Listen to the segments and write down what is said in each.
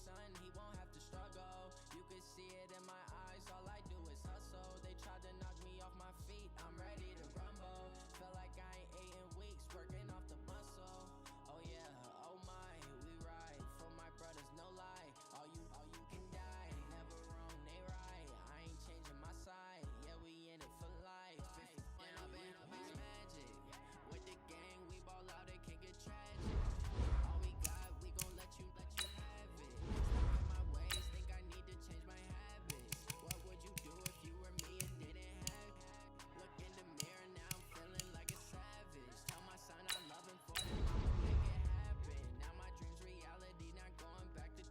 son, he won't have to struggle. You can see it in my eyes, all I do is hustle. They tried to knock me off my feet, I'm ready to rumble. Feel like I ain't ate in weeks, working off the muscle. Oh yeah, oh my, we ride for my brothers, no lie. All you can die, never wrong, they right. I ain't changing my side, yeah, we in it for life. When I've been magic, with the gang, we ball out, it can get tragic. All we got, we gon' let you have it. Stuck in my ways, think I need to change my habits. What would you do if you were me and didn't have it? Look in the mirror, now I'm feeling like a savage. Tell my son I love him for it, I'ma make it happen. Now my dream's reality, not going back to.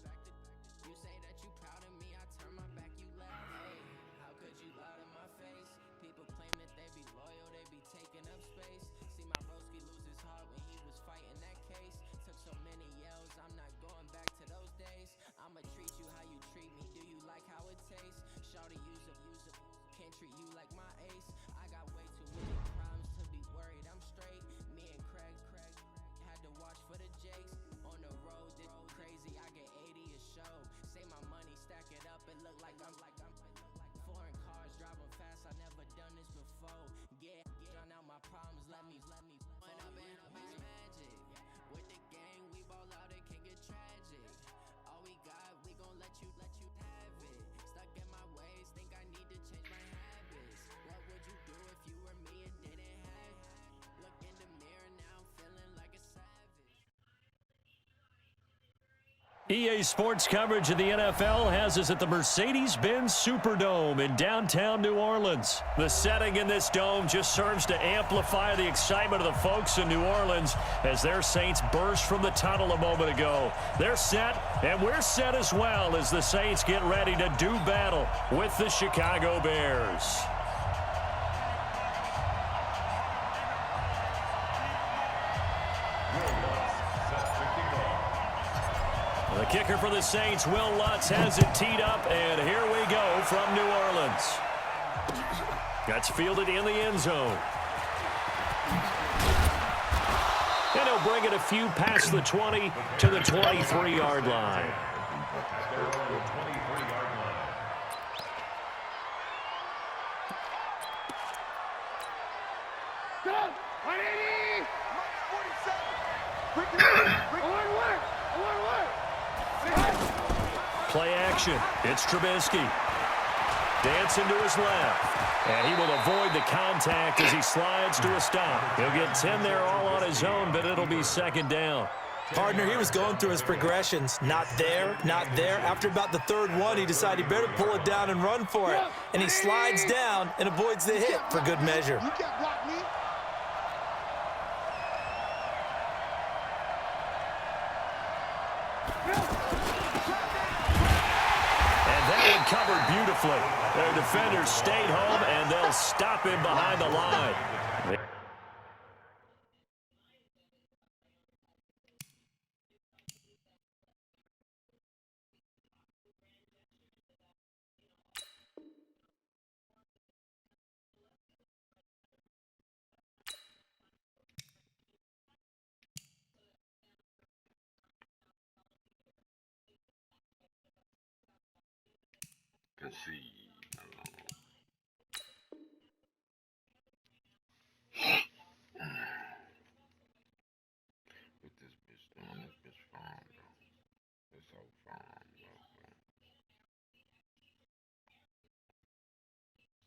You say that you proud of me, I turn my back, you left. Hey, how could you lie to my face? People claim that they be loyal, they be taking up space. See my broski lose his heart when he was fighting that case. Took so many yells, I'm not going back to those days. I'ma treat you how you treat me, do you like how it tastes? Shawty, use up, can't treat you like my ace. I got way too many problems to be worried, I'm straight. Me and Craig had to watch for the Jakes. On the road, this crazy, I get 80 a show. Say my money, stack it up, it look like I'm foreign cars, driving fast, I never done this before. Yeah, drown out my problems, let me. When I've been magic, with the gang, we ball out, it can get tragic. All we got, we gon' let you have it. Stuck in my ways, think I need to change my habits. What would you do if you were me and didn't have it? Look in the mirror, now I'm feeling like a savage. EA Sports coverage of the NFL has us at the Mercedes-Benz Superdome in downtown New Orleans. The setting in this dome just serves to amplify the excitement of the folks in New Orleans as their Saints burst from the tunnel a moment ago. They're set, and we're set as well as the Saints get ready to do battle with the Chicago Bears. The kicker for the Saints, Will Lutz, has it teed up, and here we go from New Orleans. That's fielded in the end zone. And he'll bring it a few past the 20 to the 23-yard line. Play action. It's Trubisky. Dancing to his left. And he will avoid the contact as he slides to a stop. He'll get 10 there all on his own, but it'll be second down. Partner, he was going through his progressions. Not there, not there. After about the third one, he decided he better pull it down and run for it. And he slides down and avoids the hit for good measure. You can't block me. Covered beautifully. Their defenders stayed home, and they'll stop him behind the line. What this bitch doing? This bitch fine, bro. It's so fine, bro.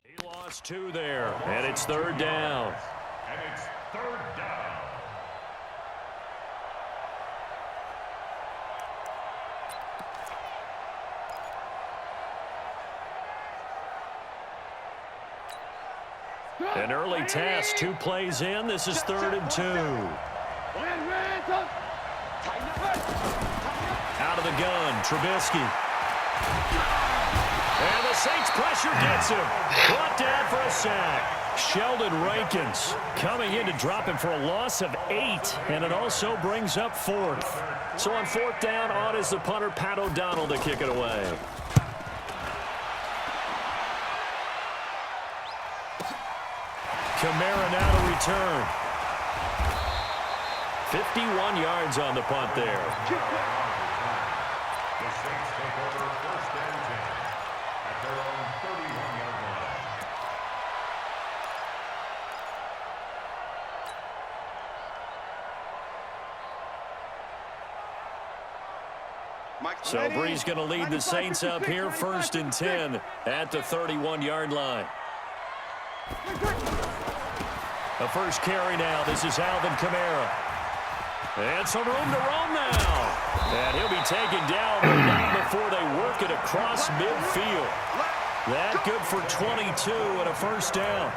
He lost 2 there, and it's third down. And it's third down. An early task, 2 plays in. This is 3rd and 2. Out of the gun, Trubisky. And the Saints pressure gets him. Brought down for a sack. Sheldon Rankins coming in to drop him for a loss of 8, and it also brings up 4th. So on 4th down, on is the punter, Pat O'Donnell, to kick it away. Kamara now to return. 51 yards on the punt there. The Saints So Bree's going to lead the Saints up here, 1st and 10 at the 31-yard line. The first carry now. This is Alvin Kamara. And some room to roam now. And he'll be taken down, but not before they work it across midfield. That good for 22 and a first down.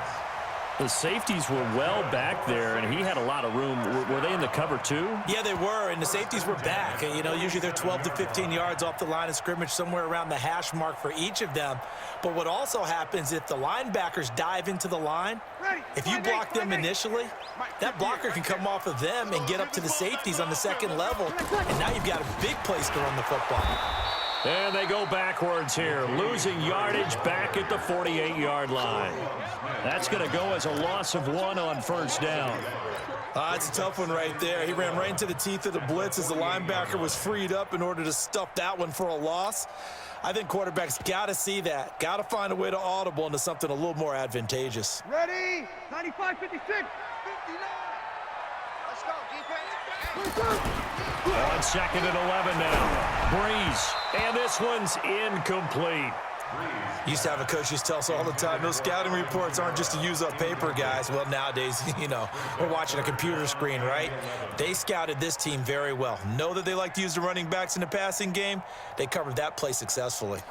The safeties were well back there, and he had a lot of room. Were they in the cover too? Yeah, they were, and the safeties were back. You know, usually they're 12 to 15 yards off the line of scrimmage, somewhere around the hash mark for each of them. But what also happens if the linebackers dive into the line, if you block them initially, that blocker can come off of them and get up to the safeties on the second level, and now you've got a big place to run the football. And they go backwards here, losing yardage back at the 48-yard line. That's going to go as a loss of 1 on first down. It's a tough one right there. He ran right into the teeth of the blitz as the linebacker was freed up in order to stuff that one for a loss. I think quarterbacks got to see that. Got to find a way to audible into something a little more advantageous. Ready? 95, 56, 59. Let's go, defense. On 2nd and 11 now. Breeze. And this one's incomplete. Used to have a coach used to tell us all the time, those scouting reports aren't just to use up paper, guys. Well, nowadays, you know, we're watching a computer screen, right? They scouted this team very well. Know that they like to use the running backs in the passing game. They covered that play successfully.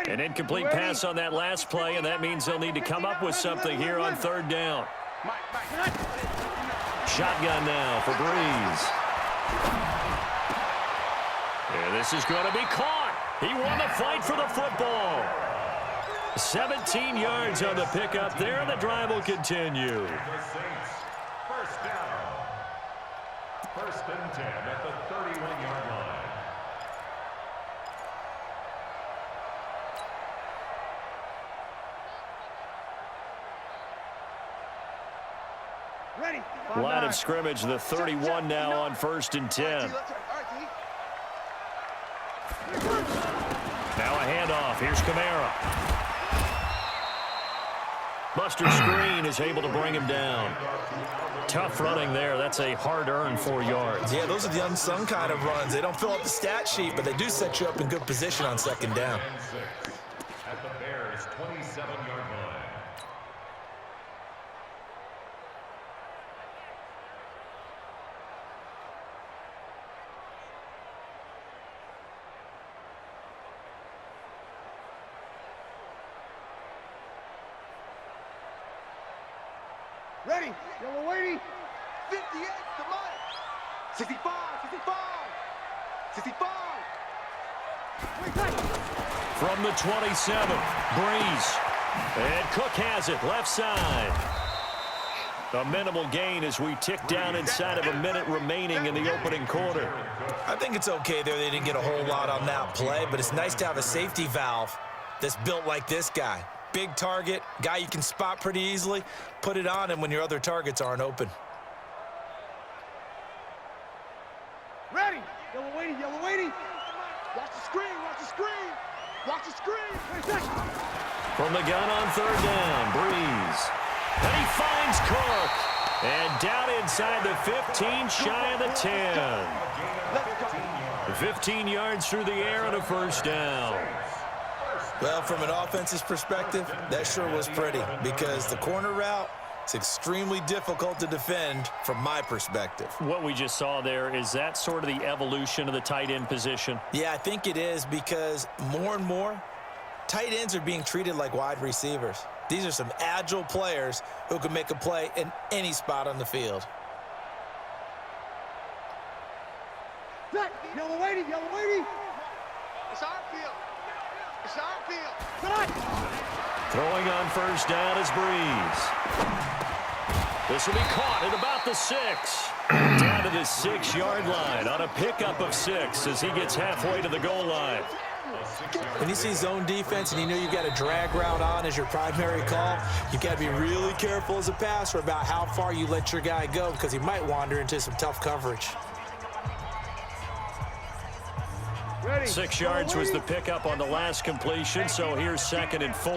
An incomplete pass on that last play, and that means they'll need to come up with something here on 3rd down. Shotgun now for Breeze. And this is going to be caught. He won the fight for the football. 17 yards on the pickup there, and the drive will continue. First down. 1st and 10 at the 31-yard line. Ready? Line of scrimmage, the 31 now on 1st and 10. Now a handoff. Here's Kamara. Buster Screen is able to bring him down. Tough running there. That's a hard-earned 4 yards. Yeah, those are the unsung kind of runs. They don't fill up the stat sheet, but they do set you up in good position on 2nd down. At the Bears' 27-yard line. Ready? Yellow waiting. 58, come on. 65, 65, 65. From the 27, Breeze. And Cook has it, left side. A minimal gain as we tick down inside of a minute remaining in the opening quarter. I think it's okay there. They didn't get a whole lot on that play, but it's nice to have a safety valve that's built like this guy. Big target, guy you can spot pretty easily. Put it on him when your other targets aren't open. Ready? Yellow waiting, yellow waiting. Watch the screen, watch the screen. Watch the screen. From the gun on 3rd down, Breeze. And he finds Cook. And down inside the 15, shy of the 10. 15 yards through the air and a first down. Well, from an offense's perspective, that sure was pretty because the corner route is extremely difficult to defend from my perspective. What we just saw there, is that sort of the evolution of the tight end position? Yeah, I think it is because more and more, tight ends are being treated like wide receivers. These are some agile players who can make a play in any spot on the field. Yellow waiting, yellow waiting. It's our field. It's our field. Throwing on 1st down is Breeze. This will be caught at about the 6. Down to the 6-yard line on a pickup of 6 as he gets halfway to the goal line. When you see zone defense and you know you've got a drag route on as your primary call, you've got to be really careful as a passer about how far you let your guy go because he might wander into some tough coverage. 6 yards was the pickup on the last completion, so here's 2nd and 4.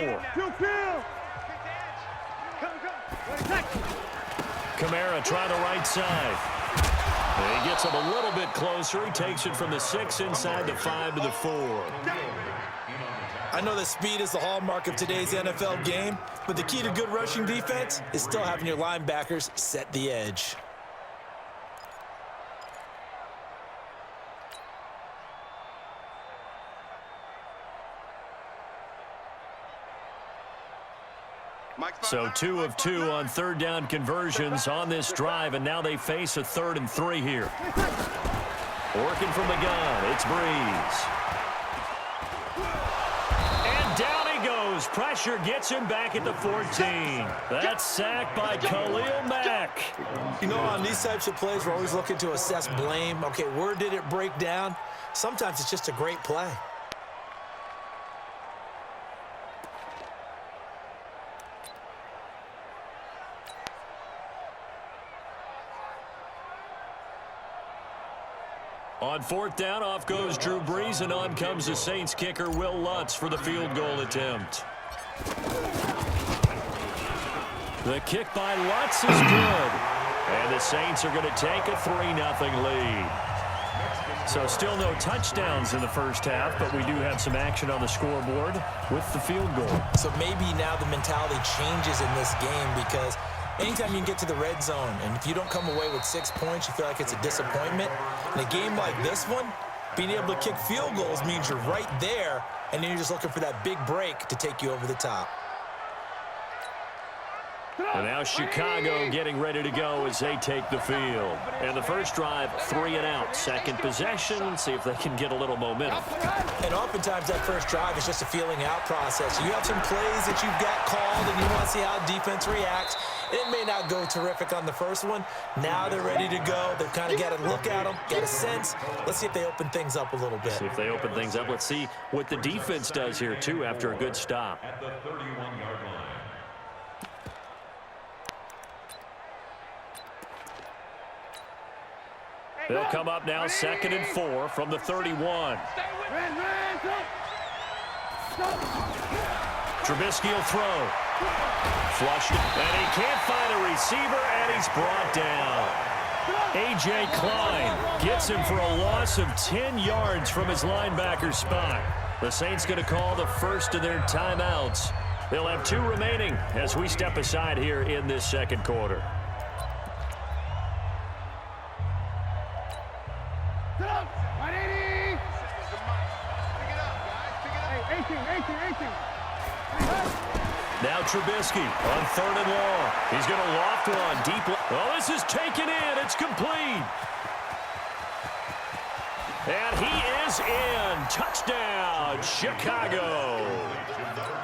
Kamara trying the right side. And he gets him a little bit closer. He takes it from the 6 inside the 5 to the 4. I know that speed is the hallmark of today's NFL game, but the key to good rushing defense is still having your linebackers set the edge. So 2 of 2 on third down conversions on this drive, and now they face a 3rd and 3 here. Working from the gun, it's Breeze. And down he goes. Pressure gets him back at the 14. That's sacked by Khalil Mack. You know, on these types of plays, we're always looking to assess blame. Okay, where did it break down? Sometimes it's just a great play. On 4th down, off goes Drew Brees, and on comes the Saints kicker, Will Lutz, for the field goal attempt. The kick by Lutz is good. And the Saints are going to take a 3-0 lead. So still no touchdowns in the first half, but we do have some action on the scoreboard with the field goal. So maybe now the mentality changes in this game, because anytime you can get to the red zone, and if you don't come away with 6 points, you feel like it's a disappointment. In a game like this one, being able to kick field goals means you're right there, and then you're just looking for that big break to take you over the top. And now Chicago getting ready to go as they take the field. And the first drive, 3 and out. Second possession, see if they can get a little momentum. And oftentimes that first drive is just a feeling out process. You have some plays that you've got called, and you want to see how defense reacts. It may not go terrific on the first one. Now they're ready to go. They've kind of got to look at them, get a sense. Let's see if they open things up a little bit. See if they open things up. Let's see what the defense does here, too, after a good stop. At the 31-yard line. They'll come up now 2nd and 4 from the 31. Trubisky will throw. Flushed it, and he can't find a receiver, and he's brought down. A.J. Klein gets him for a loss of 10 yards from his linebacker spot. The Saints going to call the first of their timeouts. They'll have 2 remaining as we step aside here in this second quarter. Now Trubisky on 3rd and long. He's going to loft one deep. Well, this is taken in. It's complete. And he is in. Touchdown, Chicago.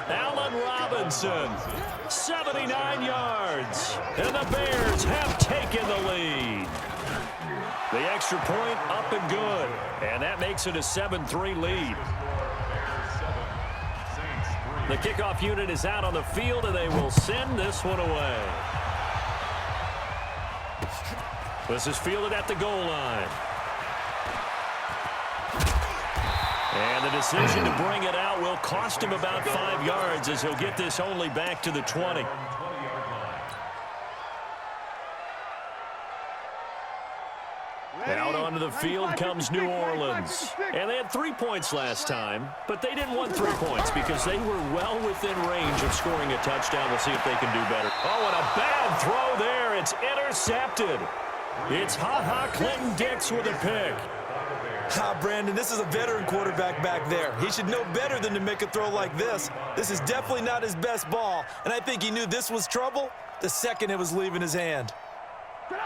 Allen Robinson, 79 yards. And the Bears have taken the lead. The extra point up and good. And that makes it a 7-3 lead. The kickoff unit is out on the field, and they will send this one away. This is fielded at the goal line. And the decision to bring it out will cost him about 5 yards, as he'll get this only back to the 20. Out onto the field comes New Orleans. And they had 3 points last time, but they didn't want 3 points because they were well within range of scoring a touchdown. We'll see if they can do better. Oh, and a bad throw there. It's intercepted. It's Ha-Ha Clinton Dix with a pick. Brandon, this is a veteran quarterback back there. He should know better than to make a throw like this. This is definitely not his best ball, and I think he knew this was trouble the second it was leaving his hand.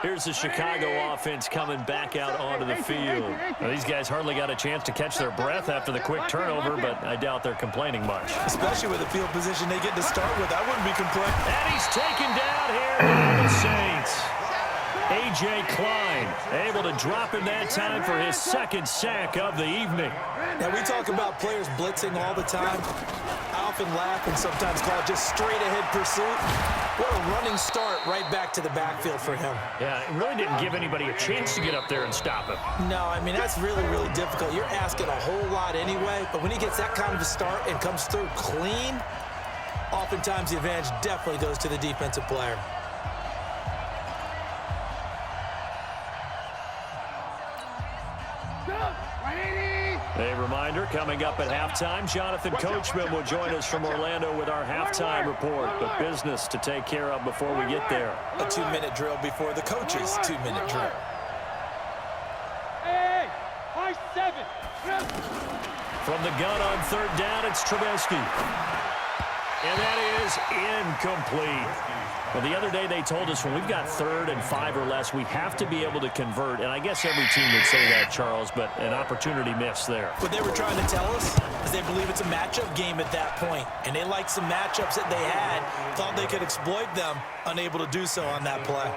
Here's the Chicago offense coming back out onto the field. Well, these guys hardly got a chance to catch their breath after the quick turnover, but I doubt they're complaining much. Especially with the field position they get to start with. I wouldn't be complaining. And he's taken down here by the Saints. A.J. Klein able to drop him that time for his 2nd sack of the evening. Now, we talk about players blitzing all the time. I often laugh and sometimes call it just straight-ahead pursuit. What a running start right back to the backfield for him. Yeah, it really didn't give anybody a chance to get up there and stop him. No, I mean, that's really, really difficult. You're asking a whole lot anyway, but when he gets that kind of a start and comes through clean, oftentimes the advantage definitely goes to the defensive player. A reminder, coming up at halftime, Jonathan Coachman will join us from Orlando with our halftime report. But business to take care of before we get there. A 2-minute drill before the coach's 2-minute drill. Hey, high 7. From the gun on third down, it's Trubisky. And that is incomplete. Well, the other day they told us when we've got 3rd and 5 or less, we have to be able to convert. And I guess every team would say that, Charles, but an opportunity missed there. What they were trying to tell us is they believe it's a matchup game at that point. And they liked some matchups that they had, thought they could exploit them, unable to do so on that play.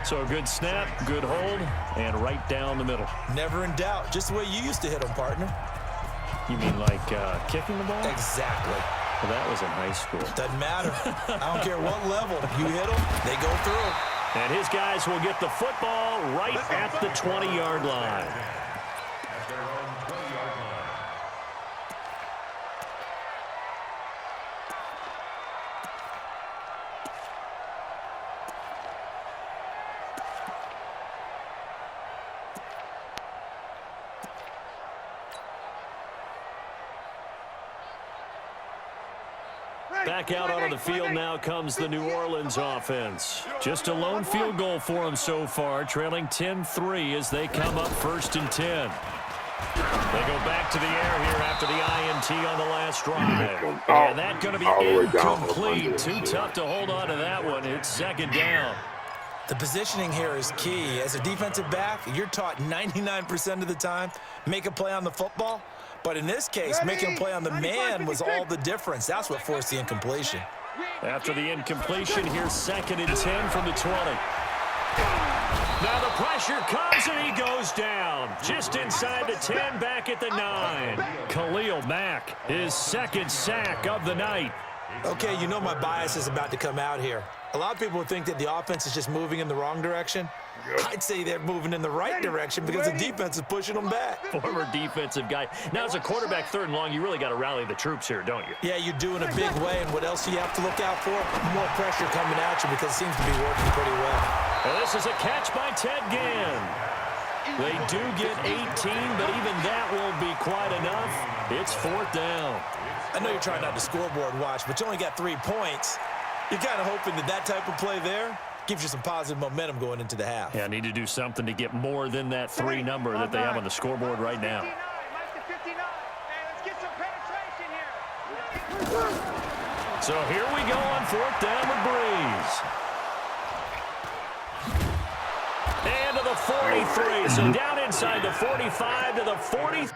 So a good snap, good hold, and right down the middle. Never in doubt. Just the way you used to hit them, partner. You mean like kicking the ball? Exactly. Well, that was in high school. Doesn't matter. I don't care what level. You hit them, they go through. And his guys will get the football right at the 20-yard line. At their own 20-yard line. Back out onto the field now comes the New Orleans offense. Just a lone field goal for them so far, trailing 10-3 as they come up 1st and 10. They go back to the air here after the INT on the last drive. And that's going to be incomplete. Too tough to hold on to that one. It's 2nd down. The positioning here is key. As a defensive back, you're taught 99% of the time, make a play on the football. But in this case, making a play on the man was all the difference. That's what forced the incompletion. After the incompletion, here's 2nd and 10 from the 20. Now the pressure comes and he goes down. Just inside the 10, back at the 9. Khalil Mack, his 2nd sack of the night. Okay, you know my bias is about to come out here. A lot of people would think that the offense is just moving in the wrong direction. I'd say they're moving in the right direction because the defense is pushing them back. Former defensive guy. Now, as a quarterback 3rd and long, you really got to rally the troops here, don't you? Yeah, you do in a big way. And what else do you have to look out for? More pressure coming at you because it seems to be working pretty well. And this is a catch by Ted Ginn. They do get 18, but even that won't be quite enough. It's 4th down. I know you're trying not to scoreboard watch, but you only got 3 points. You're kind of hoping that that type of play there gives you some positive momentum going into the half. Yeah, need to do something to get more than that 3 number that they have on the scoreboard right now. So here we go on 4th down with Breeze. And to the 43. So down inside the 45 to the 40.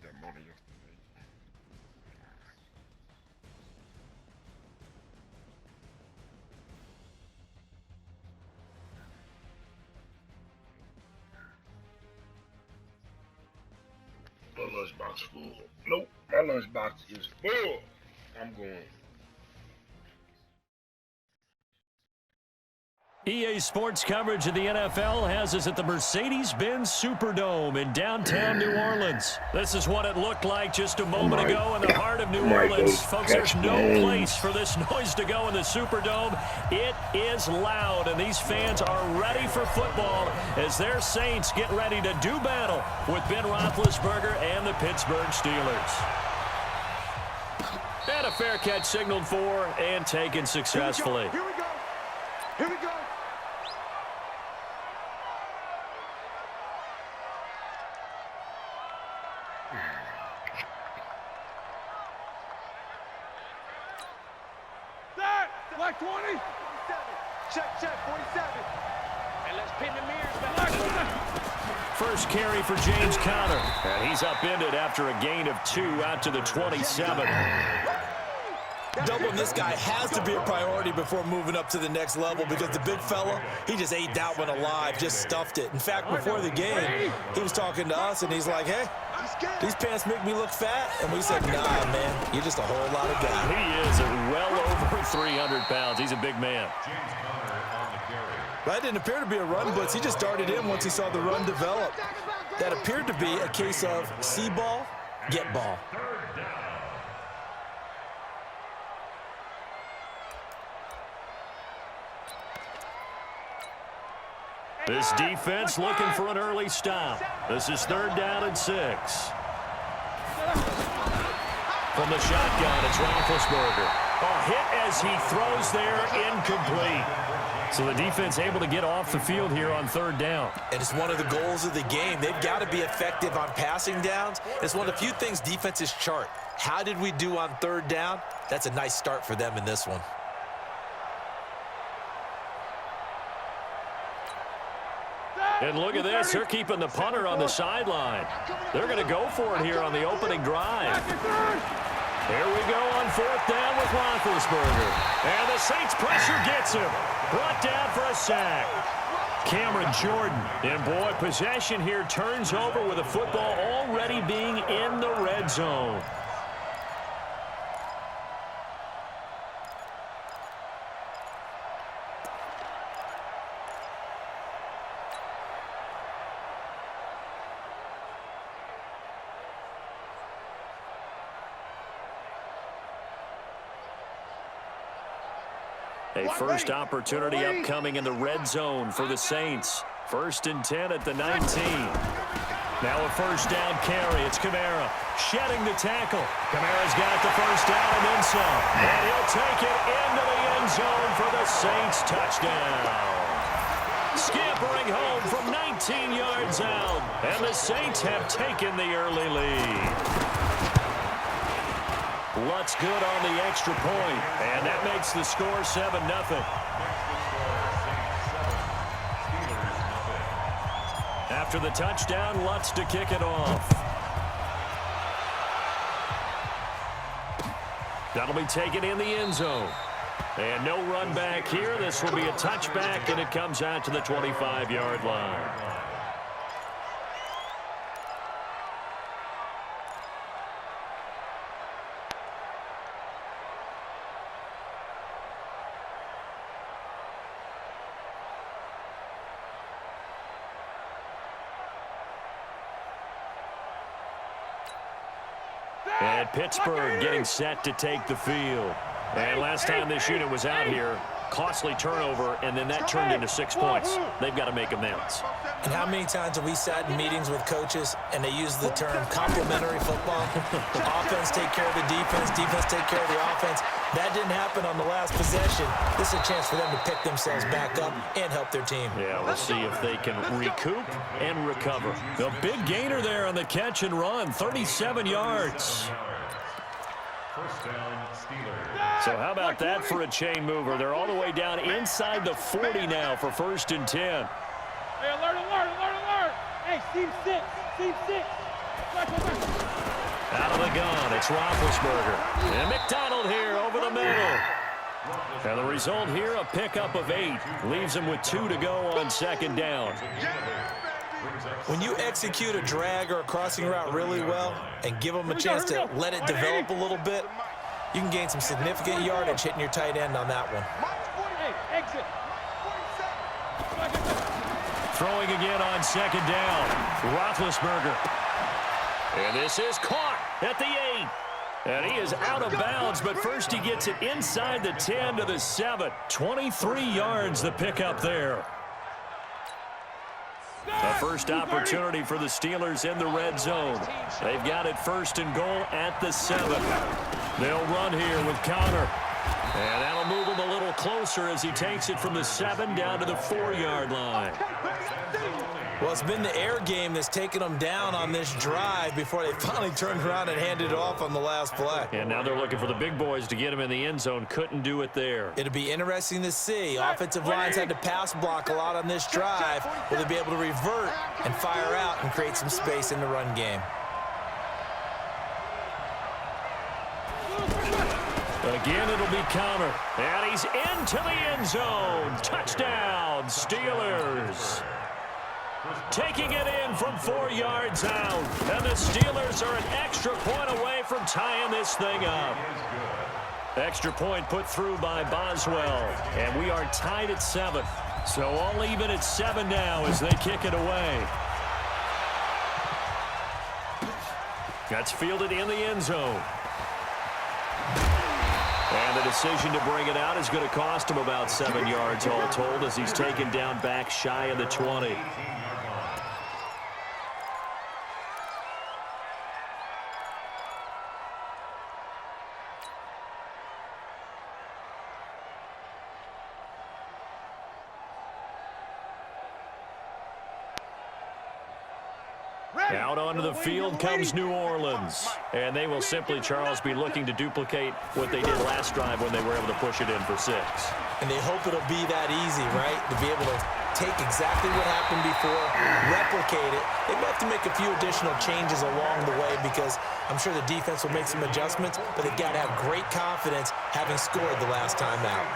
That money yesterday. My lunchbox is full. Nope, my lunchbox is full. I'm going. EA Sports coverage of the NFL has us at the Mercedes-Benz Superdome in downtown New Orleans. This is what it looked like just a moment ago in the heart of New Orleans. Folks, there's no place for this noise to go in the Superdome. It is loud, and these fans are ready for football as their Saints get ready to do battle with Ben Roethlisberger and the Pittsburgh Steelers. And a fair catch signaled for and taken successfully. Here we go. Here we go. Black 20. 47. Check, 47. First carry for James Conner. And he's upended after a gain of 2 out to the 27. Doubling this guy has to be a priority before moving up to the next level because the big fella, he just ate that one alive, just stuffed it. In fact, before the game, he was talking to us, and he's like, hey, these pants make me look fat. And we said, nah, man, you're just a whole lot of guy. He is well over 300 pounds. He's a big man. That didn't appear to be a run blitz. He just darted in once he saw the run develop. That appeared to be a case of see ball, get ball. This defense looking for an early stop. This is 3rd down and 6. From the shotgun, it's Roethlisberger. A hit as he throws there, incomplete. So the defense able to get off the field here on 3rd down. And it's one of the goals of the game. They've got to be effective on passing downs. It's one of the few things defenses chart. How did we do on 3rd down? That's a nice start for them in this one. And look at this. They're keeping the punter on the sideline. They're going to go for it here on the opening drive. Here we go on 4th down with Roethlisberger. And the Saints pressure gets him. Brought down for a sack. Cameron Jordan. And boy, possession here turns over with the football already being in the red zone. A first opportunity upcoming in the red zone for the Saints. 1st and 10 at the 19. Now a 1st down carry. It's Kamara shedding the tackle. Kamara's got the 1st down and then some. And he'll take it into the end zone for the Saints touchdown. Scampering home from 19 yards out. And the Saints have taken the early lead. Lutz good on the extra point, and that makes the score 7-0. After the touchdown, Lutz to kick it off. That'll be taken in the end zone. And no run back here. This will be a touchback, and it comes out to the 25-yard line. And Pittsburgh getting set to take the field. And last time this unit was out here, costly turnover, and then that turned into 6 points. They've got to make amends. And how many times have we sat in meetings with coaches and they use the term complementary football? Offense take care of the defense, defense take care of the offense. That didn't happen on the last possession. This is a chance for them to pick themselves back up and help their team. Yeah, we'll see if they can recoup and recover. The big gainer there on the catch and run, 37 yards. So how about that for a chain mover? They're all the way down inside the 40 now for 1st and 10. Hey, alert, alert, alert, alert. Hey, team 6, team 6. Out of the gun, it's Roethlisberger. And McDonald here over the middle. And the result here, a pickup of 8. Leaves him with 2 to go on 2nd down. When you execute a drag or a crossing route really well and give them a chance to let it develop a little bit, you can gain some significant yardage hitting your tight end on that one. Exit. Throwing again on 2nd down. Roethlisberger. And this is caught at the 8. And he is out of bounds, but first he gets it inside the 10 to the 7. 23 yards the pickup there. A first opportunity for the Steelers in the red zone. They've got it 1st and goal at the 7. They'll run here with Conner. And that'll move him a little closer as he takes it from the 7 down to the 4-yard line. Well, it's been the air game that's taken them down on this drive before they finally turned around and handed it off on the last play. And now they're looking for the big boys to get him in the end zone. Couldn't do it there. It'll be interesting to see. Offensive lines had to pass block a lot on this drive. Will they be able to revert and fire out and create some space in the run game? Again, it'll be counter. And he's into the end zone. Touchdown, Steelers. Taking it in from 4 yards out. And the Steelers are an extra point away from tying this thing up. Extra point put through by Boswell. And we are tied at 7. So all even at 7 now as they kick it away. That's fielded in the end zone. And the decision to bring it out is going to cost him about 7 yards all told as he's taken down back shy of the 20. Out onto the field comes New Orleans. And they will simply, Charles, be looking to duplicate what they did last drive when they were able to push it in for 6. And they hope it'll be that easy, right? To be able to take exactly what happened before, replicate it. They may have to make a few additional changes along the way because I'm sure the defense will make some adjustments, but they've got to have great confidence having scored the last time out.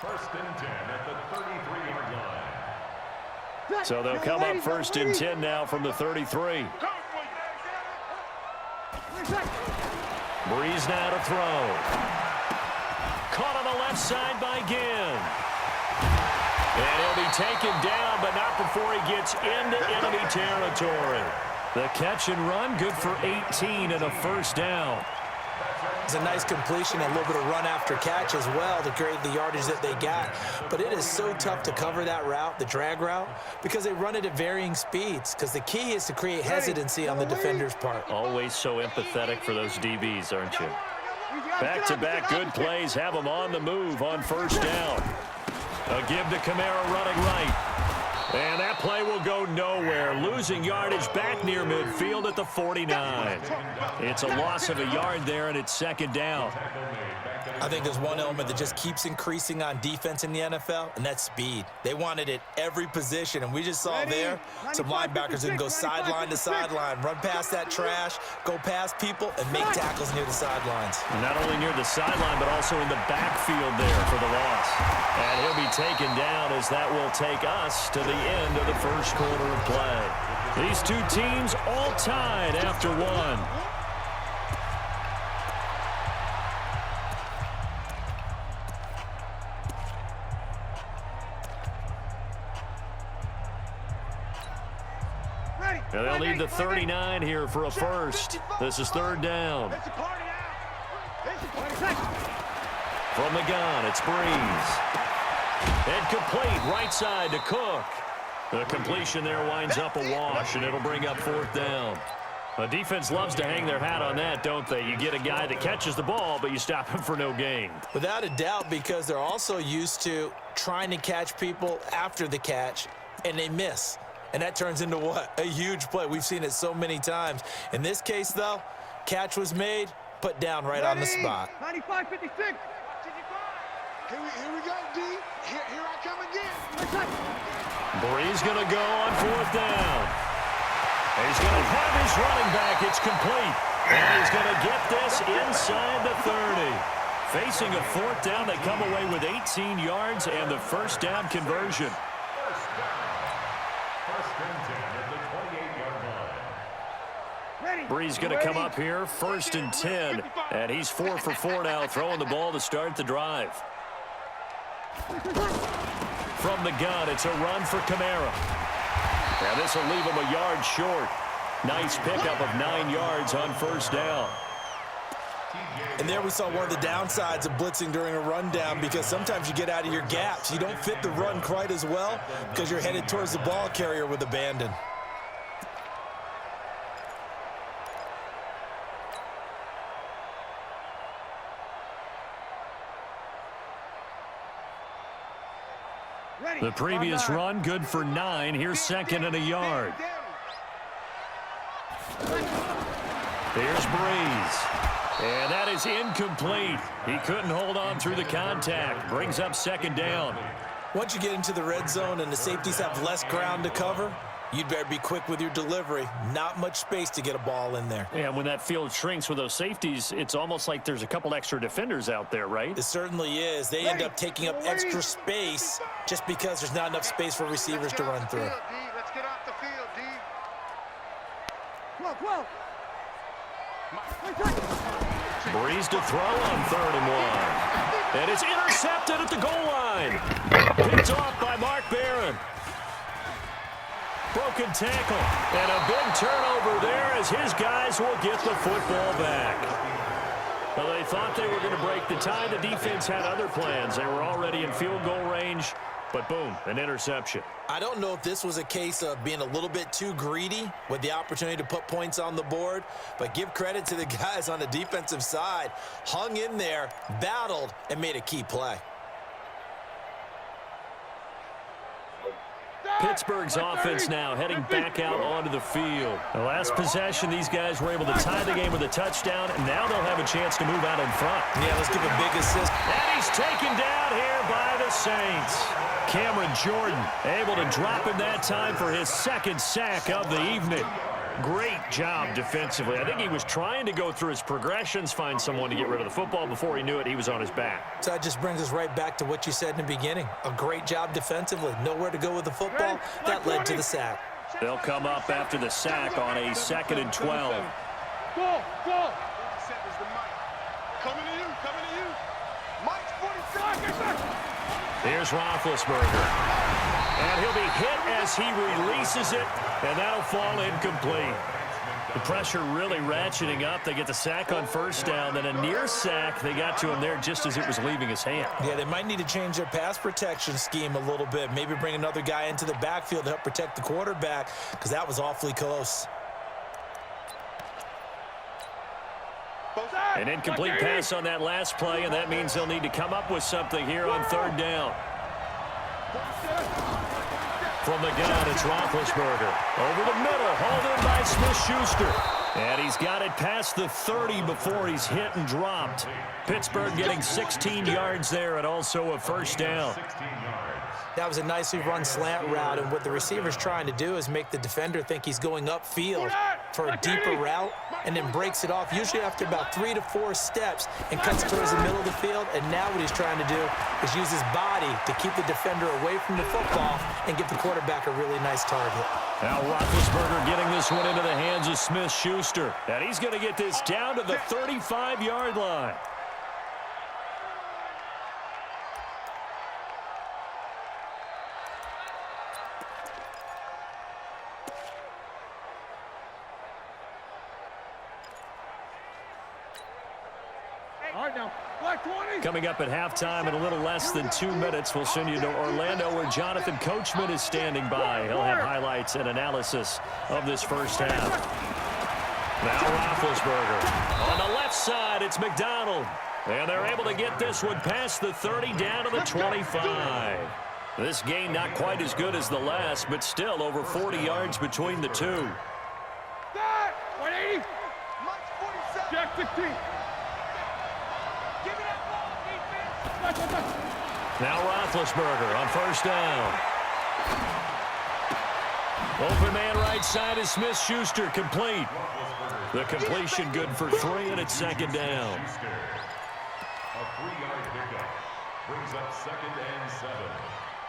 First and 10 at the 33-yard line. So they'll come up first and 10 now from the 33. Breeze now to throw. Caught on the left side by Ginn. And he'll be taken down, but not before he gets into enemy territory. The catch and run, good for 18 and a first down. It's a nice completion and a little bit of run after catch as well to create the yardage that they got. But it is so tough to cover that route, the drag route, because they run it at varying speeds. Because the key is to create hesitancy on the defender's part. Always so empathetic for those DBs, aren't you? Back-to-back good plays have them on the move on first down. A give to Kamara running right. And that play will go nowhere. Losing yardage back near midfield at the 49. It's a loss of a yard there, and it's second down. I think there's one element that just keeps increasing on defense in the NFL, and that's speed. They want it at every position, and we just saw there some linebackers who can go sideline to sideline, run past that trash, go past people, and make tackles near the sidelines. And not only near the sideline, but also in the backfield there for the loss. And he'll be taken down as that will take us to the end of the first quarter of play. These two teams all tied after one. And they'll need the 39 here for a first. This is third down. From the gun, it's Breeze. And complete, right side to Cook. The completion there winds up a wash, and it'll bring up fourth down. The defense loves to hang their hat on that, don't they? You get a guy that catches the ball, but you stop him for no gain. Without a doubt, because they're also used to trying to catch people after the catch, and they miss. And that turns into what? A huge play. We've seen it so many times. In this case, though, catch was made, put down right on the spot. 95-56. Here we go, D. Here I come again. Breeze going to go on fourth down. He's going to have his running back. It's complete. And he's going to get this inside the 30. Facing a fourth down, they come away with 18 yards and the first down conversion. Breeze going to come up here, first and 10, and he's 4 for 4 now, throwing the ball to start the drive. From the gun, it's a run for Kamara. And this will leave him a yard short. Nice pickup of 9 yards on first down. And there we saw one of the downsides of blitzing during a rundown, because sometimes you get out of your gaps. You don't fit the run quite as well because you're headed towards the ball carrier with abandon. The previous run, good for 9. Here's second and a yard. Here's Breeze. And that is incomplete. He couldn't hold on through the contact. Brings up second down. Once you get into the red zone and the safeties have less ground to cover, you'd better be quick with your delivery. Not much space to get a ball in there. And when that field shrinks with those safeties, it's almost like there's a couple extra defenders out there, right? It certainly is. They end up taking up extra space just because there's not enough space for receivers to run through. Let's get off the field, D. 12. Breeze to throw on 3rd and 1. And it's intercepted at the goal line. Picked off by Mark Barron. Broken tackle. And a big turnover there as his guys will get the football back. Well, they thought they were going to break the tie. The defense had other plans. They were already in field goal range. But boom, an interception. I don't know if this was a case of being a little bit too greedy with the opportunity to put points on the board, but give credit to the guys on the defensive side. Hung in there, battled, and made a key play. Pittsburgh's offense now heading back out onto the field. The last possession, these guys were able to tie the game with a touchdown, and now they'll have a chance to move out in front. Yeah, let's give a big assist. And he's taken down here by the Saints. Cameron Jordan able to drop in that time for his second sack of the evening. Great job defensively. I think he was trying to go through his progressions, find someone to get rid of the football. Before he knew it, he was on his back. So that just brings us right back to what you said in the beginning. A great job defensively. Nowhere to go with the football. That led to the sack. They'll come up after the sack on a 2nd and 12. Go. Coming to you. Mike's 45. Here's Roethlisberger. And he'll be hit as he releases it, and that'll fall incomplete. The pressure really ratcheting up. They get the sack on 1st down, then a near sack. They got to him there just as it was leaving his hand. Yeah, they might need to change their pass protection scheme a little bit. Maybe bring another guy into the backfield to help protect the quarterback, because that was awfully close. An incomplete pass on that last play, and that means they'll need to come up with something here on 3rd down. From the gun, it's Roethlisberger. Over the middle, hauled in by Smith-Schuster. And he's got it past the 30 before he's hit and dropped. Pittsburgh getting 16 yards there and also a 1st down. That was a nicely run slant route, and what the receiver's trying to do is make the defender think he's going upfield for a deeper route and then breaks it off, usually after about 3 to 4 steps, and cuts towards the middle of the field. And now what he's trying to do is use his body to keep the defender away from the football and give the quarterback a really nice target. Now Roethlisberger getting this one into the hands of Smith-Schuster. And he's going to get this down to the 35-yard line. Coming up at halftime in a little less than 2 minutes, we'll send you to Orlando where Jonathan Coachman is standing by. He'll have highlights and analysis of this 1st half. Now Roethlisberger. On the left side, it's McDonald. And they're able to get this one past the 30 down to the 25. This gain not quite as good as the last, but still over 40 yards between the two. 180. Jack 16. Now Roethlisberger on 1st down. Open man right side is Smith-Schuster, complete. The completion good for 3, and it's 2nd down. A 3-yard pickup brings up 2nd and 7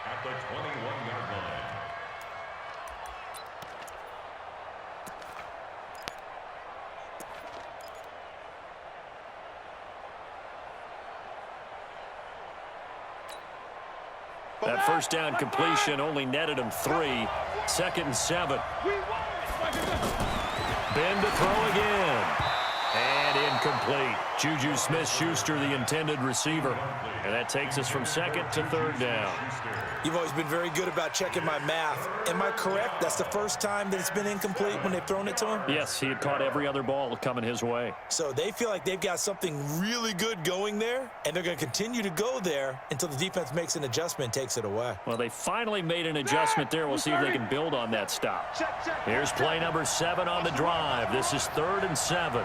at the 21-yard line. That 1st down completion only netted him 3. 2nd and 7. Ben to throw again. And incomplete. Juju Smith-Schuster, the intended receiver. And that takes us from second to third down. You've always been very good about checking my math. Am I correct? That's the first time that it's been incomplete when they've thrown it to him? Yes, he had caught every other ball coming his way. So they feel like they've got something really good going there, and they're going to continue to go there until the defense makes an adjustment and takes it away. Well, they finally made an adjustment there. We'll see if they can build on that stop. Here's play number 7 on the drive. This is 3rd and 7.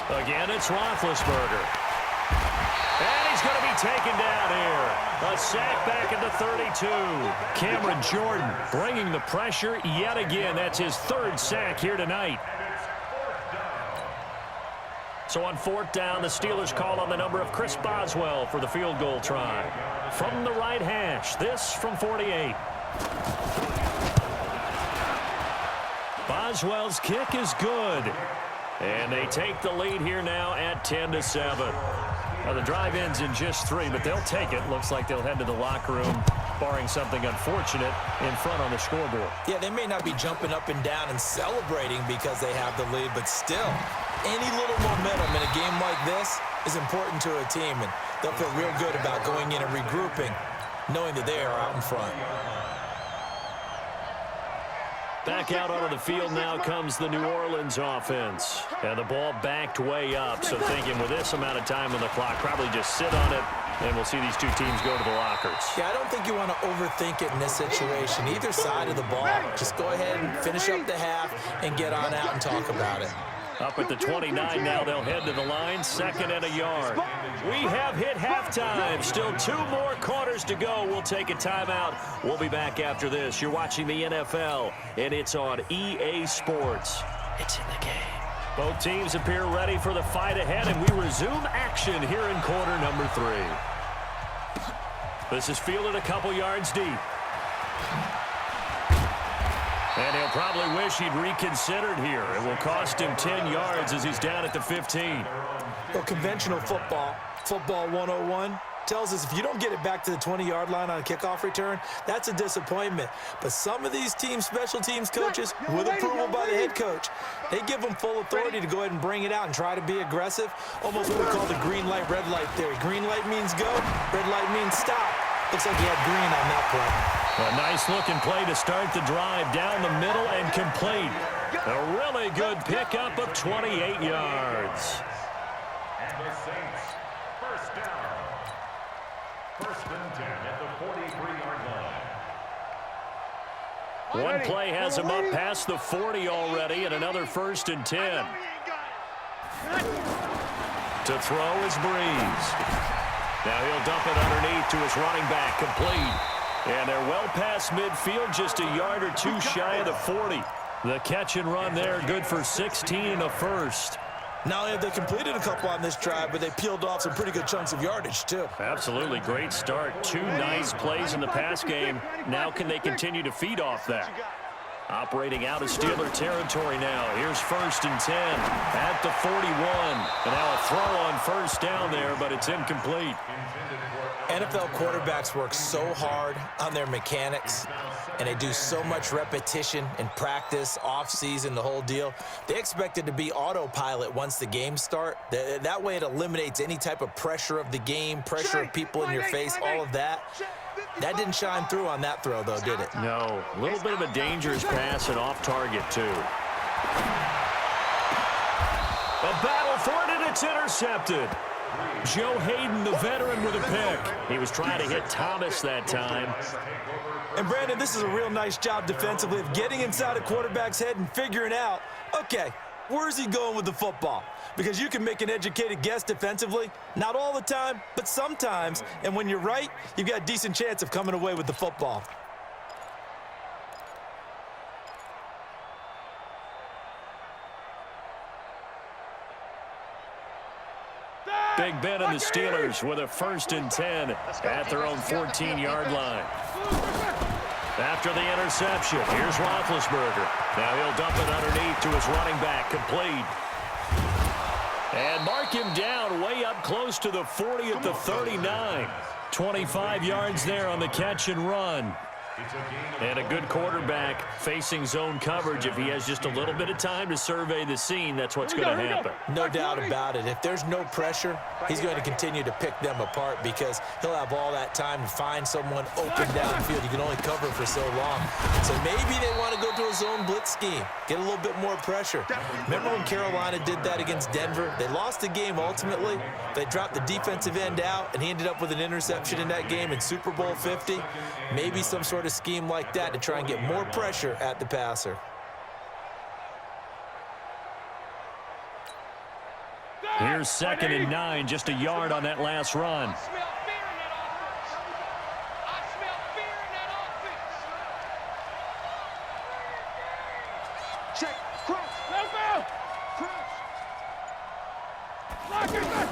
Again, it's Roethlisberger. And he's going to be taken down here. A sack back at the 32. Cameron Jordan bringing the pressure yet again. That's his 3rd sack here tonight. So on 4th down, the Steelers call on the number of Chris Boswell for the field goal try. From the right hash, this from 48. Boswell's kick is good. And they take the lead here now at 10-7. Now the drive ends in just 3, but they'll take it. Looks like they'll head to the locker room, barring something unfortunate, in front on the scoreboard. Yeah, they may not be jumping up and down and celebrating because they have the lead, but still, any little momentum in a game like this is important to a team, and they'll feel real good about going in and regrouping, knowing that they are out in front. Back out onto the field now comes the New Orleans offense. And the ball backed way up, so thinking with this amount of time on the clock, probably just sit on it, and we'll see these two teams go to the lockers. Yeah, I don't think you want to overthink it in this situation. Either side of the ball, just go ahead and finish up the half and get on out and talk about it. Up at the 29 now, they'll head to the line, 2nd and a yard. We have hit halftime. Still 2 more quarters to go. We'll take a timeout. We'll be back after this. You're watching the NFL, and it's on EA Sports. It's in the game. Both teams appear ready for the fight ahead, and we resume action here in quarter number 3. This is fielded a couple yards deep. And he'll probably wish he'd reconsidered here. It will cost him 10 yards as he's down at the 15. Well, conventional football 101, tells us if you don't get it back to the 20-yard line on a kickoff return, that's a disappointment. But some of these teams, special teams coaches, with approval by the head coach, they give them full authority to go ahead and bring it out and try to be aggressive, almost what we call the green light, red light theory. Green light means go, red light means stop. Looks like he had green on that play. A nice-looking play to start the drive down the middle and complete. A really good pickup of 28 yards. And the Saints, first down. 1st and 10 at the 43-yard line. One play has him up past the 40 already, and another 1st and 10. To throw is Breeze. Now he'll dump it underneath to his running back, complete. And they're well past midfield, just a yard or 2 shy of the 40. The catch and run there, good for 16 and a first. Not only have they completed a couple on this drive, but they peeled off some pretty good chunks of yardage, too. Absolutely, great start. 2 nice plays in the pass game. Now can they continue to feed off that? Operating out of Steeler territory now. Here's 1st and 10 at the 41. And now a throw on 1st down there, but it's incomplete. NFL quarterbacks work so hard on their mechanics, and they do so much repetition in practice, off-season, the whole deal. They expect it to be autopilot once the games start. That way it eliminates any type of pressure of the game, pressure of people in your face, all of that. That didn't shine through on that throw, though, did it? No. A little bit of a dangerous pass and off target, too. A battle for it, and it's intercepted. Joe Hayden, the veteran, with a pick. He was trying to hit Thomas that time. And, Brandon, this is a real nice job defensively of getting inside a quarterback's head and figuring out, okay, where's he going with the football? Because you can make an educated guess defensively. Not all the time, but sometimes. And when you're right, you've got a decent chance of coming away with the football. Big Ben and the Steelers with a 1st and 10 at their own 14-yard line. After the interception, here's Roethlisberger. Now he'll dump it underneath to his running back, complete. And mark him down way up close to the 40 at the 39. 25 yards there on the catch and run. And a good quarterback facing zone coverage. If he has just a little bit of time to survey the scene, that's what's going to happen. No doubt about it. If there's no pressure, he's going to continue to pick them apart because he'll have all that time to find someone open downfield. You can only cover for so long. So maybe they want to go to a zone blitz scheme, get a little bit more pressure. Remember when Carolina did that against Denver? They lost the game ultimately. They dropped the defensive end out, and he ended up with an interception in that game in Super Bowl 50. Maybe some sort of scheme like that to try and get more pressure at the passer. Here's 2nd and 9, just a yard on that last run. Check. Cross. Let's go. Cross. Lock it back.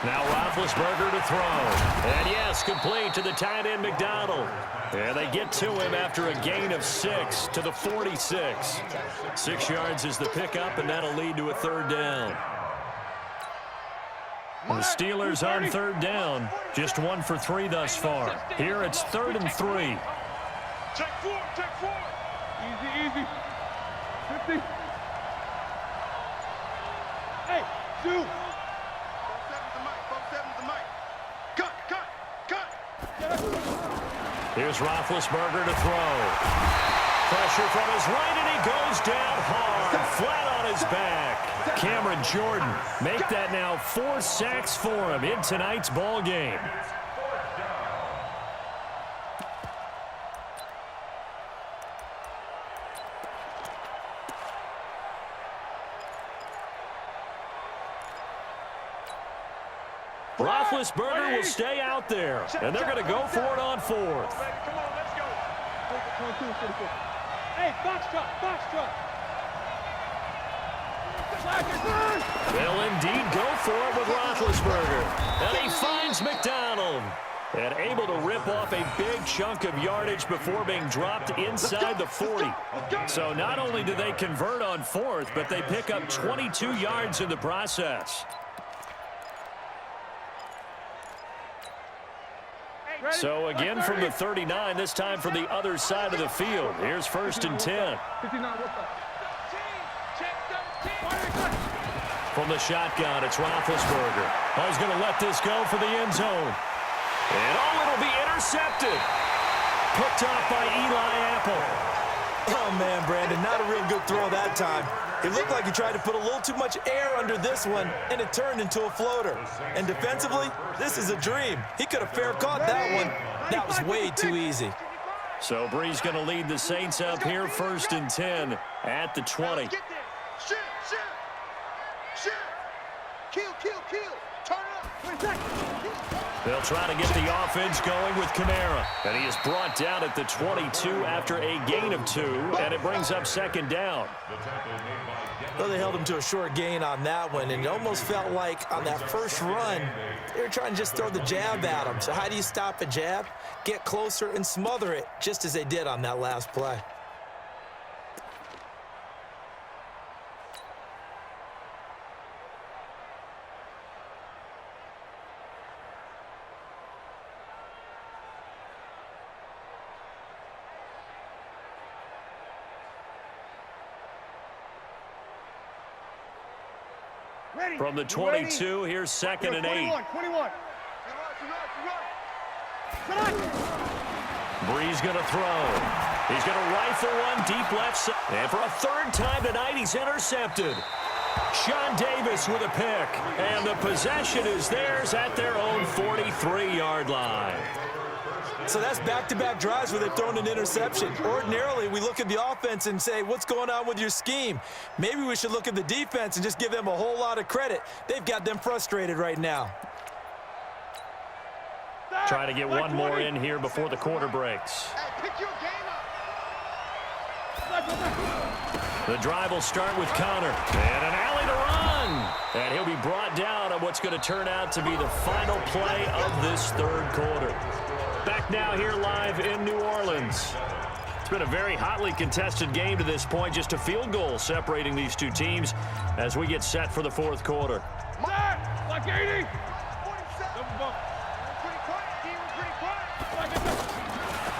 Now Roethlisberger to throw. And yes, complete to the tight end McDonald. And they get to him after a gain of 6 to the 46. 6 yards is the pickup, and that'll lead to a 3rd down. The Steelers on 3rd down, just 1 for 3 thus far. Here it's 3rd and 3. Check 4. Check 4. Easy. 50. Hey, 2. Here's Roethlisberger to throw. Pressure from his right, and he goes down hard, flat on his back. Cameron Jordan make that now 4 sacks for him in tonight's ball game. Roethlisberger will stay out there, and they're going to go for it on 4th. Come on, let's go. Hey, box truck. They'll indeed go for it with Roethlisberger. And he finds McDonald. And able to rip off a big chunk of yardage before being dropped inside the 40. So not only do they convert on 4th, but they pick up 22 yards in the process. So again from the 39, this time from the other side of the field. Here's 1st and 10. From the shotgun, it's Roethlisberger. Oh, he's going to let this go for the end zone. And it'll be intercepted. Picked off by Eli Apple. Oh, man, Brandon, not a real good throw that time. It looked like he tried to put a little too much air under this one, and it turned into a floater. And defensively, this is a dream. He could have fair caught that one. That was way too easy. So Bree's going to lead the Saints up here, 1st and 10 at the 20. Shoot. Kill. Turn it up. They'll try to get the offense going with Kamara. And he is brought down at the 22 after a gain of 2, and it brings up 2nd down. Well, they held him to a short gain on that one, and it almost felt like on that first run, they were trying to just throw the jab at him. So how do you stop a jab? Get closer and smother it, just as they did on that last play. From the 22, here's 2nd and 8. 21. Bree's going to throw. He's going to rifle one deep left side. And for a 3rd time tonight, he's intercepted. Sean Davis with a pick. And the possession is theirs at their own 43-yard line. So that's back-to-back drives where they've thrown an interception. Ordinarily, we look at the offense and say, what's going on with your scheme? Maybe we should look at the defense and just give them a whole lot of credit. They've got them frustrated right now. Try to get one more in here before the quarter breaks. The drive will start with Connor. And an alley to run. And he'll be brought down on what's going to turn out to be the final play of this 3rd quarter. Back now here live in New Orleans. It's been a very hotly contested game to this point. Just a field goal separating these two teams as we get set for the 4th quarter. Like 80.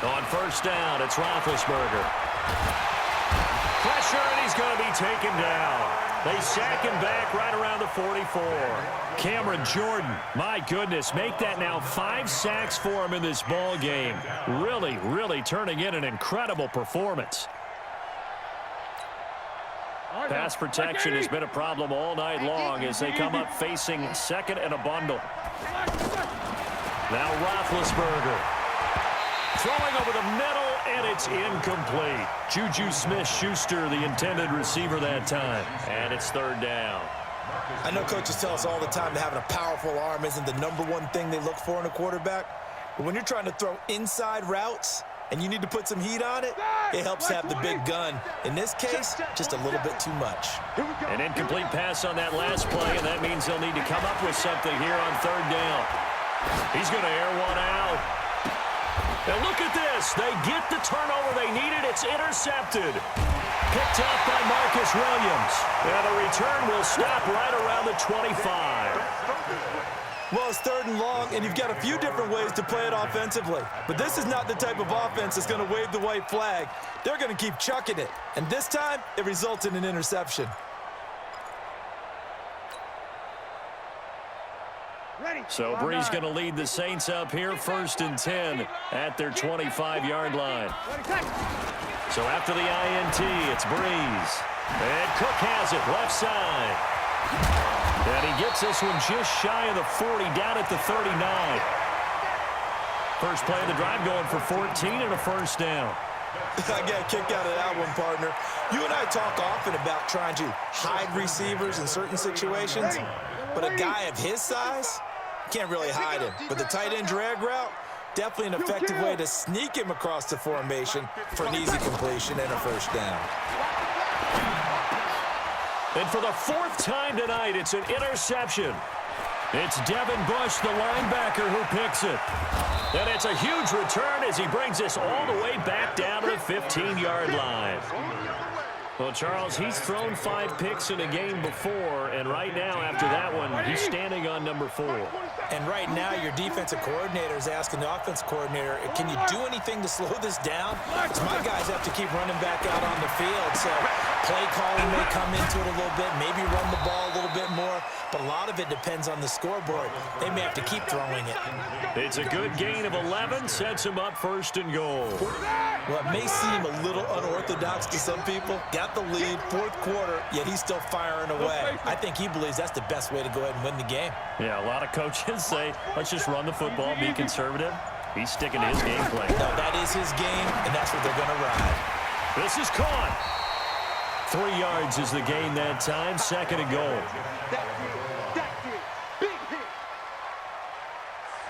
On first down, it's Roethlisberger. Pressure, and he's going to be taken down. They sack him back right around the 44. Cameron Jordan, my goodness, make that now 5 sacks for him in this ball game. Really, really turning in an incredible performance. Pass protection has been a problem all night long as they come up facing second and a bundle. Now Roethlisberger. Throwing over the middle, and it's incomplete. Juju Smith-Schuster, the intended receiver that time. And it's third down. I know coaches tell us all the time that having a powerful arm isn't the #1 thing they look for in a quarterback. But when you're trying to throw inside routes and you need to put some heat on it, it helps have the big gun. In this case, just a little bit too much. An incomplete pass on that last play, and that means they'll need to come up with something here on third down. He's going to air one out. And look at this. They get the turnover they needed. It's intercepted. Picked up by Marcus Williams. And the return will stop right around the 25. Well, it's third and long, and you've got a few different ways to play it offensively. But this is not the type of offense that's going to wave the white flag. They're going to keep chucking it. And this time, it results in an interception. So Brees going to lead the Saints up here, first and 10 at their 25-yard line. So after the INT, it's Brees. And Cook has it, left side. And he gets this one just shy of the 40, down at the 39. First play of the drive going for 14 and a first down. I got a kick out of that one, partner. You and I talk often about trying to hide receivers in certain situations, but a guy of his size can't really hide him. But the tight end drag route, definitely an effective way to sneak him across the formation for an easy completion and a first down. And for the 4th time tonight, it's an interception. It's Devin Bush, the linebacker, who picks it. And it's a huge return as he brings this all the way back down to the 15-yard line. Well, Charles, he's thrown 5 picks in a game before, and right now, after that one, he's standing on number 4. And right now, your defensive coordinator is asking the offensive coordinator, can you do anything to slow this down? Because my guys have to keep running back out on the field, so play calling may come into it a little bit, maybe run the ball a little bit more, but a lot of it depends on the scoreboard. They may have to keep throwing it. It's a good gain of 11, sets him up first and goal. Well, it may seem a little unorthodox to some people. Got the lead, 4th quarter, yet he's still firing away. I think he believes that's the best way to go ahead and win the game. Yeah, a lot of coaches say, let's just run the football, be conservative. He's sticking to his game plan. No, that is his game, and that's what they're going to ride. This is caught. 3 yards is the gain that time, second and goal. Big hit.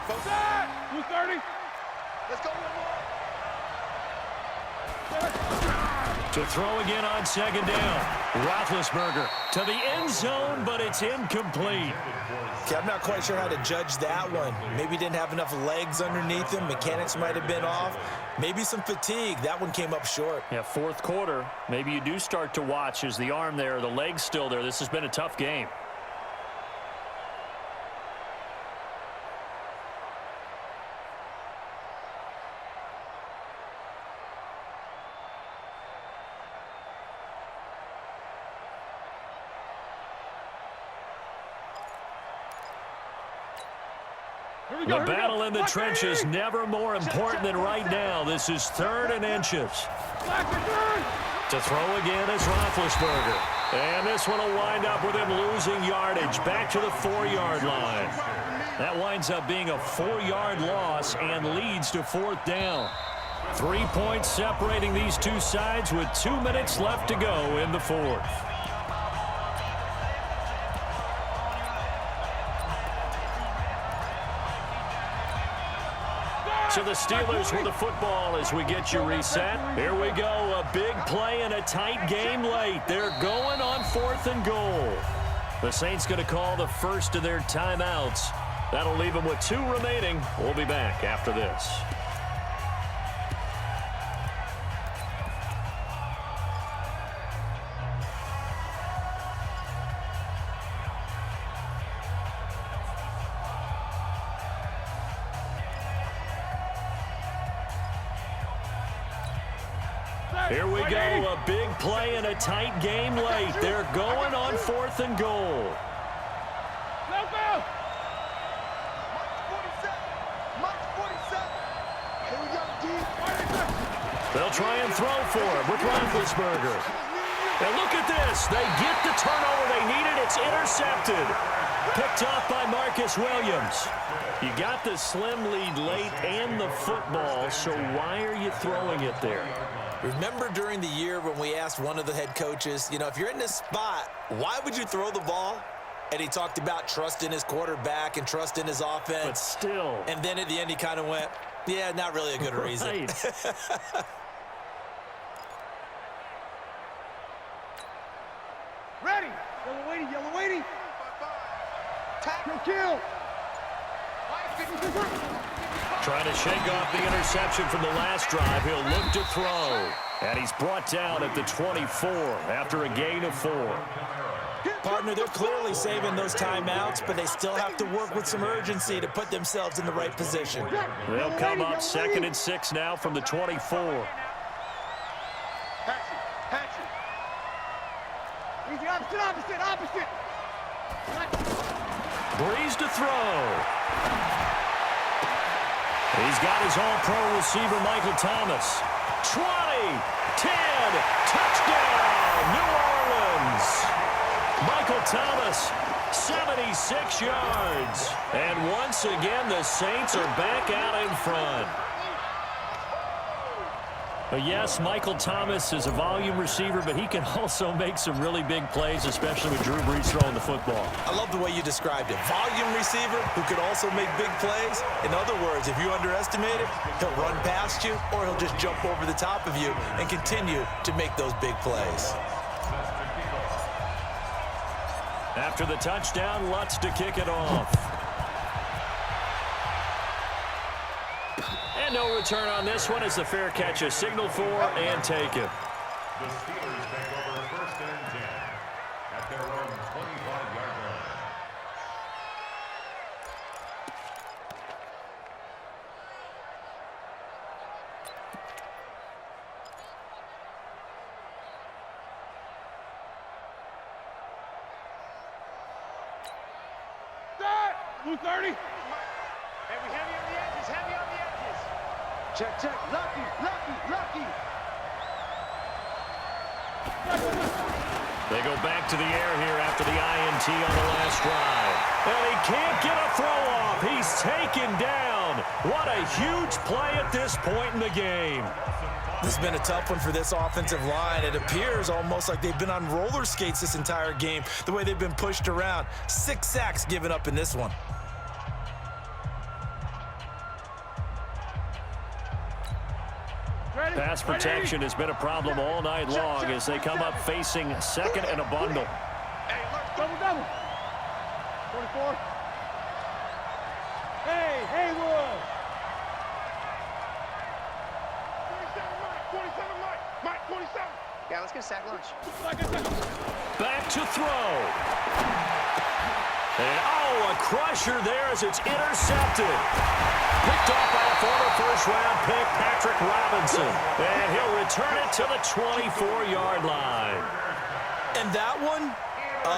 Go back. 230. Let's go one more. To throw again on second down. Roethlisberger to the end zone, but it's incomplete. Okay, I'm not quite sure how to judge that one. Maybe he didn't have enough legs underneath him. Mechanics might have been off. Maybe some fatigue. That one came up short. Yeah, 4th quarter. Maybe you do start to watch. Is the arm there, the leg's still there? This has been a tough game. The battle in the trenches never more important than right now. This is 3rd and inches. To throw again is Roethlisberger. And this one will wind up with him losing yardage back to the 4-yard line. That winds up being a 4-yard loss and leads to 4th down. 3 points separating these two sides with 2 minutes left to go in the 4th. So the Steelers with the football as we get you reset. Here we go, a big play in a tight game late. They're going on 4th and goal. The Saints going to call the first of their timeouts. That'll leave them with 2 remaining. We'll be back after this. Here we go, a big play and a tight game late. They're going on 4th and goal. Let's go! Mark 47. Here we go, D. They'll try and throw for him with Roethlisberger. And look at this. They get the turnover they needed. It's intercepted. Picked off by Marcus Williams. You got the slim lead late and the football, so why are you throwing it there? Remember during the year when we asked one of the head coaches, you know, if you're in this spot, why would you throw the ball? And he talked about trust in his quarterback and trust in his offense. But still. And then at the end he kind of went, yeah, not really a good reason. Ready. Yellow waiting, yellow waiting. Tackle, kill. Trying to shake off the interception from the last drive. He'll look to throw. And he's brought down at the 24 after a gain of 4. Partner, they're clearly saving those timeouts, but they still have to work with some urgency to put themselves in the right position. They'll come up 2nd and 6 now from the 24. Easy, opposite. Breeze to throw. He's got his all-pro receiver, Michael Thomas. 20, 10, touchdown, New Orleans. Michael Thomas, 76 yards. And once again, the Saints are back out in front. But yes, Michael Thomas is a volume receiver, but he can also make some really big plays, especially with Drew Brees throwing the football. I love the way you described it. Volume receiver who could also make big plays. In other words, if you underestimate it, he'll run past you or he'll just jump over the top of you and continue to make those big plays. After the touchdown, Lutz to kick it off. And no return on this one as the fair catch is signaled for and taken. The Steelers take over 1st and 10 at their own 25-yard line. Blue 30. Heavy on the edges, heavy on the edges. Check. Lucky. They go back to the air here after the INT on the last drive. And he can't get a throw off. He's taken down. What a huge play at this point in the game. This has been a tough one for this offensive line. It appears almost like they've been on roller skates this entire game, the way they've been pushed around. 6 sacks given up in this one. Pass protection has been a problem all night long as they come up facing 2nd and a bundle. Hey, double. 24. Hey, Haywood. 27, Mike, 27. Yeah, let's get a sack lunch. Back to throw. And a crusher there as it's intercepted. Picked off by a former first-round pick, Patrick Robinson. And he'll return it to the 24-yard line. And that one,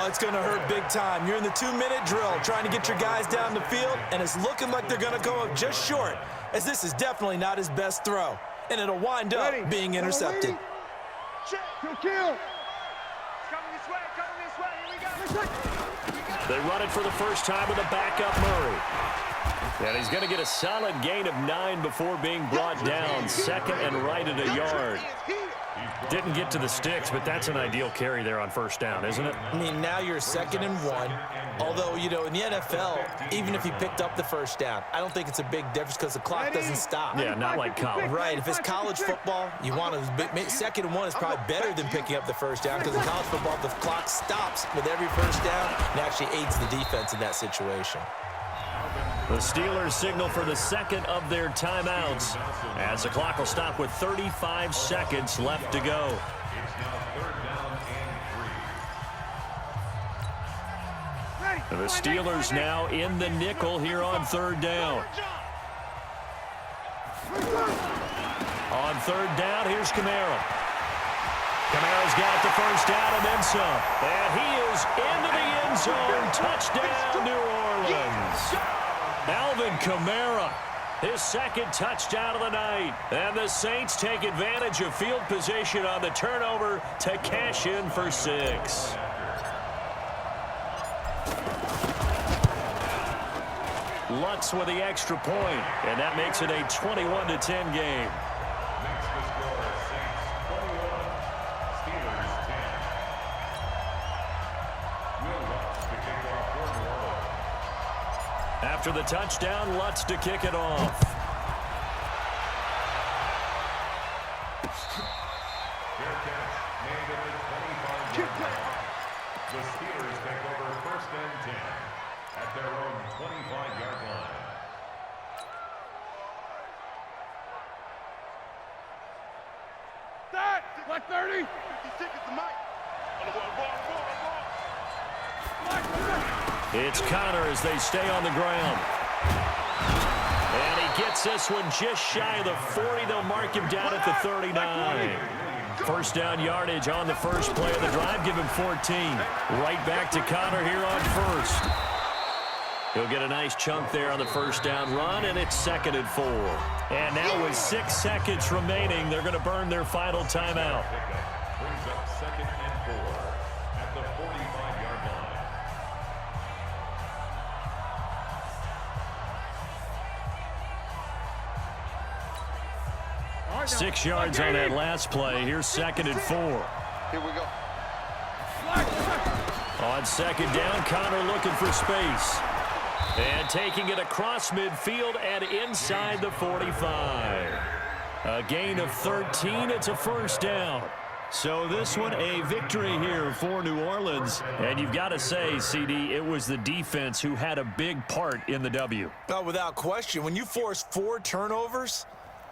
it's going to hurt big time. You're in the 2-minute drill trying to get your guys down the field, and it's looking like they're going to go up just short, as this is definitely not his best throw. And it'll wind up being intercepted. Kill. Coming this way. Here we go. They run it for the first time with a backup Murray. And he's going to get a solid gain of 9 before being brought down. 2nd and right at a yard. Didn't get to the sticks, but that's an ideal carry there on 1st down, isn't it? I mean, now you're 2nd and 1. Although, you know, in the NFL, even if he picked up the 1st down, I don't think it's a big difference because the clock doesn't stop. Yeah, not like college. Right. If it's college football, you want to 2nd and 1 is probably better than picking up the 1st down because in college football, the clock stops with every 1st down and actually aids the defense in that situation. The Steelers signal for the 2nd of their timeouts as the clock will stop with 35 seconds left to go. It's now 3rd down and 3. And the Steelers now in the nickel here on 3rd down. On 3rd down, here's Kamara. Kamara's got the first down and then some. And he is into the end zone. Touchdown, New Orleans. Alvin Kamara, his second touchdown of the night. And the Saints take advantage of field position on the turnover to cash in for 6. Lutz with the extra point, and that makes it a 21-10 game. Makes the score Saints 21, Steelers 10. Will Lutz to kick off for New Orleans. After the touchdown, Lutz to kick it off. Fair catch made at the 25-yard line. The Steelers take over first and 10 at their own 25-yard line. Black 30. 50 seconds to Mike. It's Connor as they stay on the ground. And he gets this one just shy of the 40. They'll mark him down at the 39. First down yardage on the first play of the drive. Give him 14. Right back to Connor here on first. He'll get a nice chunk there on the first down run, and it's 2nd and 4. And now with 6 seconds remaining, they're going to burn their final timeout. Brings up 2nd and 4 at the 45-yard line. 6 yards on that last play. Here's 2nd and 4. Here we go. On 2nd down, Connor looking for space. And taking it across midfield and inside the 45. A gain of 13. It's a first down. So this one, a victory here for New Orleans. And you've got to say, CD, it was the defense who had a big part in the W. Without question, when you force 4 turnovers,